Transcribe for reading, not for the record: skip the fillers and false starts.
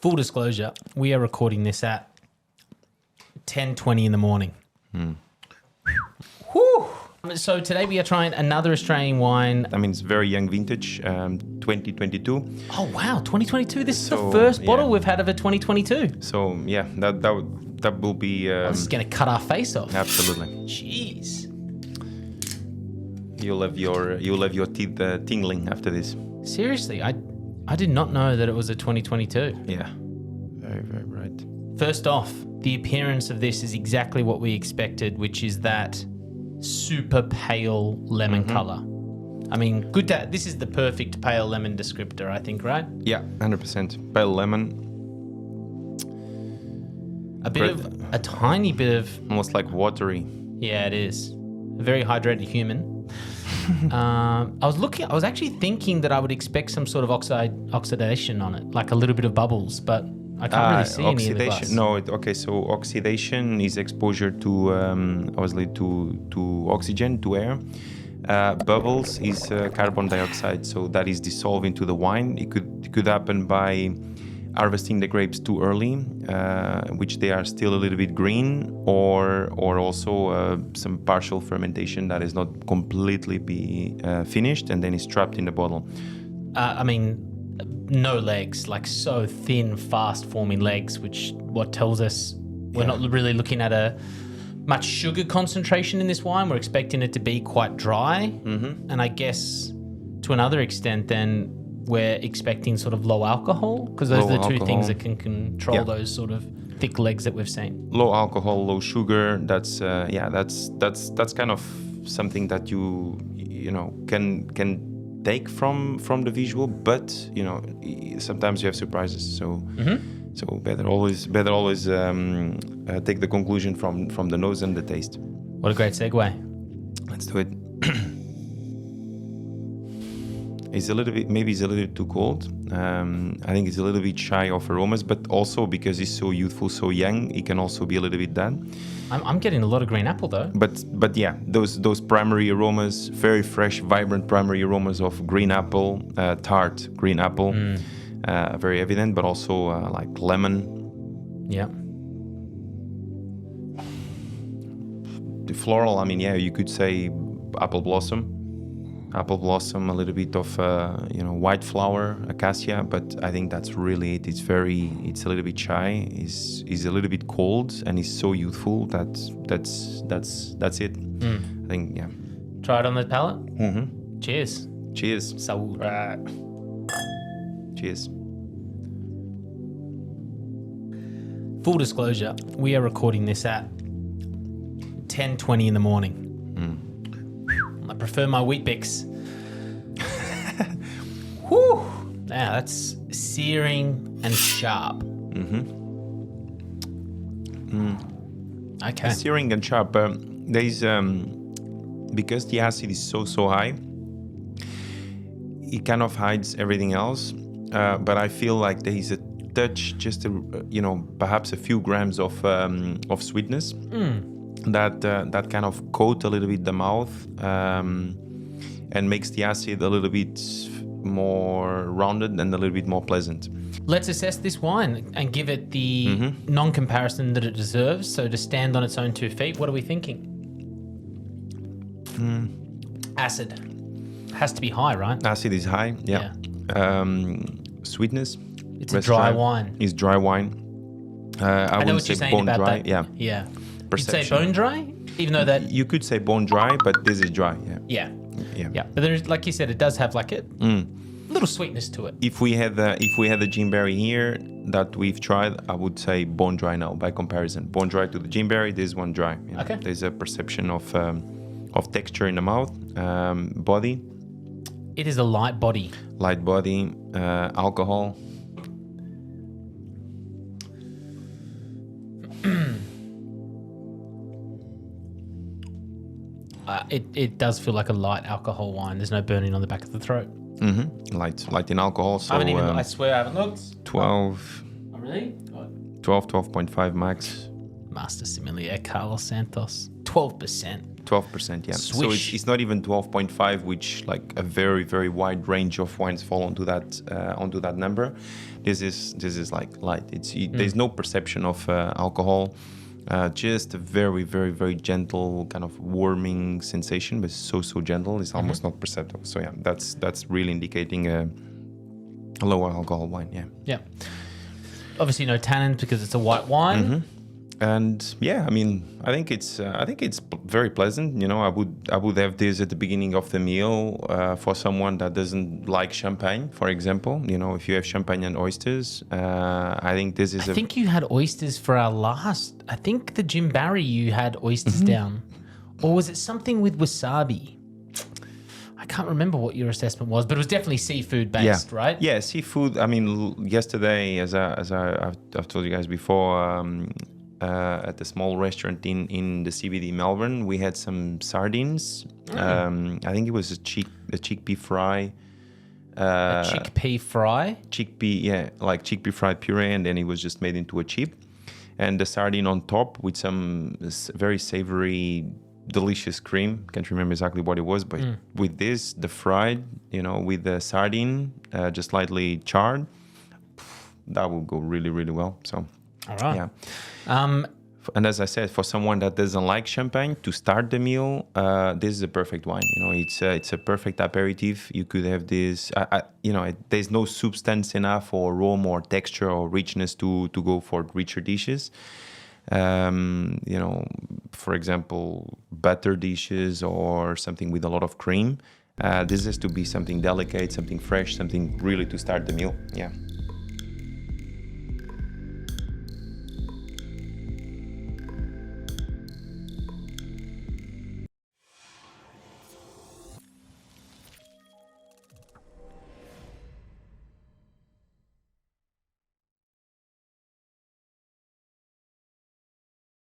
Full disclosure, we are recording this at 10:20 in the morning. Whew. So today we are trying another Australian wine. I mean, it's very young vintage, 2022. Oh, wow, 2022. This is the first bottle we've had of a 2022. So, yeah, that will be... This is going to cut our face off. Absolutely. Jeez. You'll have your teeth tingling after this. Seriously, I did not know that it was a 2022. Yeah, very, very bright. First off, the appearance of this is exactly what we expected, which is that super pale lemon color. I mean, this is the perfect pale lemon descriptor, I think, right? Yeah, 100%. Pale lemon. A tiny bit of... Almost like watery. Yeah, it is. A very hydrated human. I was actually thinking that I would expect some sort of oxidation on it, like a little bit of bubbles, but I can't really see any in the glass. No, so oxidation is exposure to obviously to oxygen, to air. Bubbles is carbon dioxide, so that is dissolved into the wine. It could happen by harvesting the grapes too early, which they are still a little bit green, or also some partial fermentation that is not completely finished and then is trapped in the bottle. I mean, no legs, like so thin, fast forming legs, which what tells us we're not really looking at a much sugar concentration in this wine. We're expecting it to be quite dry. Mm-hmm. And I guess to another extent then we're expecting sort of low alcohol, because those are the two things that can control those sort of thick legs that we've seen. Low alcohol, low sugar. That's kind of something that you know can take from the visual, but sometimes you have surprises. So so better always take the conclusion from the nose and the taste. What a great segue. Let's do it. It's a little bit too cold. I think it's a little bit shy of aromas, but also because he's so youthful, so young, it can also be a little bit that. I'm getting a lot of green apple though. But yeah, those primary aromas, very fresh, vibrant primary aromas of green apple, tart green apple, very evident, but also like lemon. Yeah. The floral, I mean, yeah, you could say apple blossom, a little bit of white flower, acacia, but I think that's really it. It's a little bit shy. Is a little bit cold, and it's so youthful that's it. I think, yeah. Try it on the palate. Mm-hmm. Cheers. Saúde. Cheers. Full disclosure, we are recording this at 10:20 in the morning. I prefer my Weet-Bix. Whew. Now that's searing and sharp. Okay. Searing and sharp. There is because the acid is so high, it kind of hides everything else. But I feel like there is a touch, just perhaps a few grams of sweetness. That kind of coat a little bit the mouth and makes the acid a little bit more rounded and a little bit more pleasant. Let's assess this wine and give it the non-comparison that it deserves. So to stand on its own 2 feet, what are we thinking? Acid. Has to be high, right? Acid is high, yeah. Sweetness. It's a dry wine. It's dry wine. I know wouldn't what you're say saying bone about dry. that. Yeah. Yeah. Perception. You'd say bone dry, even though that... You could say bone dry, but this is dry. Yeah. Yeah. But there's, like you said, it does have like a little sweetness to it. If we had the gimberry here that we've tried, I would say bone dry now by comparison. Bone dry to the gimberry, this one dry. Okay. There's a perception of texture in the mouth, body. It is a light body. Light body, alcohol. It does feel like a light alcohol wine. There's no burning on the back of the throat. Light in alcohol. So I swear I haven't looked. 12. Oh, really? 12.5 max. Master Sommelier Carlos Santos. 12%. 12%, yeah. So Swish. it's not even 12.5, which like a very, very wide range of wines fall onto that number. This is like light. There's no perception of alcohol. Just a very, very, very gentle kind of warming sensation, but so gentle, it's almost not perceptible. So yeah, that's really indicating a lower alcohol wine. Yeah. Yeah. Obviously no tannins because it's a white wine. And yeah, I mean, I think it's very pleasant. You know, I would have this at the beginning of the meal for someone that doesn't like champagne, for example. You know, if you have champagne and oysters, I think this is. I think you had oysters for our last. I think the Jim Barry you had oysters down, or was it something with wasabi? I can't remember what your assessment was, but it was definitely seafood based, right? Yeah, seafood. I mean, yesterday, as I've told you guys before. At the small restaurant in the CBD Melbourne, we had some sardines. I think it was a chickpea fry. A chickpea fry? Chickpea, yeah, like chickpea fried puree, and then it was just made into a chip. And the sardine on top with some very savory, delicious cream. Can't remember exactly what it was, but with this, the fried, you know, with the sardine, just lightly charred, that will go really, really well. So, all right. Yeah. And as I said, for someone that doesn't like champagne, to start the meal, this is a perfect wine. You know, it's a perfect aperitif. You could have this. There's no substance enough, or aroma, or texture, or richness to go for richer dishes. For example, butter dishes or something with a lot of cream. This has to be something delicate, something fresh, something really to start the meal. Yeah.